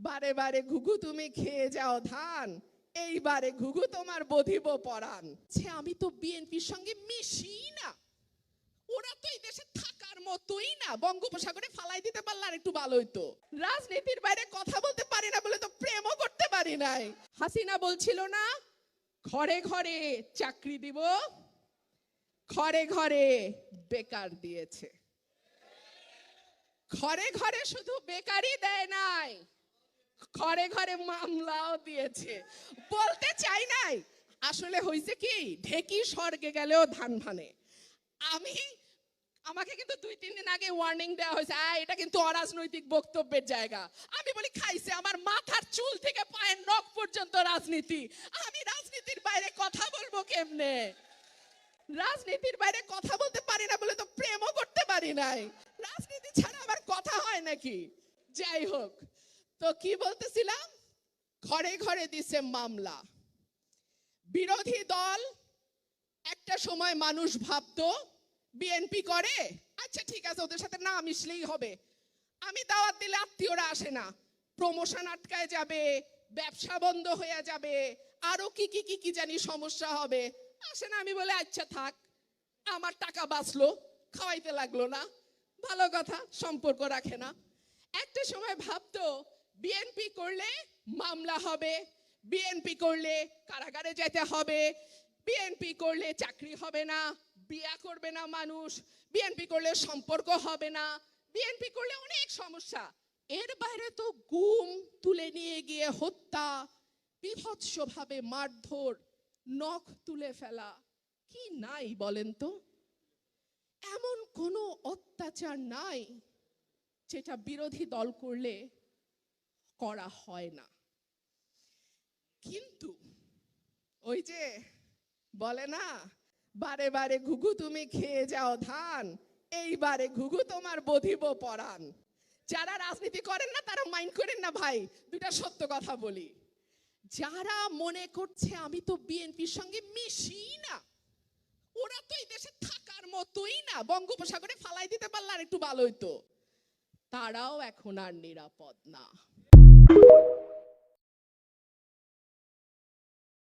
বারে বারে ঘুঘু তুমি খেয়ে যাও ধান, এইবারে ঘুঘু তোমার বধিব পরাণ। আমি তো বিএনপির সঙ্গে মিশি না, ওরা তো এই দেশে থাকার মতোই না, বঙ্গোপসাগরে ফালাই দিতে পারলে আর একটু ভালো হইতো। রাজনীতির বাইরে কথা বলতে পারি না বলে তো প্রেমও করতে পারি নাই। হাসিনা বলছিল না ঘরে ঘরে চাকরি দিব, ঘরে ঘরে বেকার দিয়েছে। ঘরে ঘরে শুধু বেকারই দেয় নাই, ঘরে ঘরে মামলাও দিয়েছে। বলতে চাই নাই, আসলে হয়েছে কি, ঢেকি স্বর্গে গেলেও ধান ভানে। আমাকে কিন্তু 2-3 দিন আগে ওয়ার্নিং দেওয়া হয়েছে, এটা কিন্তু অরাজনৈতিক বক্তব্যের জায়গা। আমি বলি খাইছে, আমার মাথার চুল থেকে পায়ের নখ পর্যন্ত রাজনীতি। আমি রাজনীতির বাইরে কথা বলবো কেমনে? রাজনীতির বাইরে কথা বলতে পারি না বলে তো প্রেমও করতে পারি নাই। রাজনীতি ছাড়া আমার কথা হয় নাকি? যাই হোক, তো কি বলতেছিলাম, ঘরে ঘরে দিছে মামলা। বিরোধী দল একটা সময় মানুষ ভাবতো বিএনপি করে, আচ্ছা ঠিক আছে ওদের সাথে না মিশলেই হবে, আমি দাওয়াত দিলে আত্মীয়রা আসে না, প্রমোশন আটকায় যাবে, ব্যবসা বন্ধ হয়ে যাবে, আরো কি কি কি কি জানি সমস্যা হবে, আসে না। আমি বলে আচ্ছা থাক, আমার টাকা বাঁচলো, খাওয়াইতে লাগলো না, ভালো কথা, সম্পর্ক রাখে না। একটা সময় ভাবতো বিএনপি করলে মামলা হবে, বিএনপি করলে কারাগারে যেতে হবে, বিএনপি করলে চাকরি হবে না, বিয়া করবে না মানুষ, বিএনপি করলে সম্পর্ক হবে না, বিএনপি করলে অনেক সমস্যা। এর বাইরে তো গুম, তুলে নিয়ে গিয়ে হত্যা, বিভৎসভাবে মারধর, নখ তুলে ফেলা, কি নাই বলেন তো? এমন কোনো অত্যাচার নাই যেটা বিরোধী দল করলে করা হয় না। কিন্তু ওই যে বলে না, বারে বারে ঘুঘু তুমি খেয়ে যাও ধান, এইবারে ঘুঘু তোমার বধিব পরাণ। যারা রাজনীতি করেন না তারা মাইন্ড করেন না ভাই, দুটা সত্য কথা বলি। যারা মনে করছে আমি তো বিএনপির সঙ্গে মিশি না, ওরা তো এই দেশে থাকার মতোই না, বঙ্গোপসাগরে ফালাই দিতে পারলে আর একটু ভালো হইতো, তারাও এখন আর নিরাপদ না।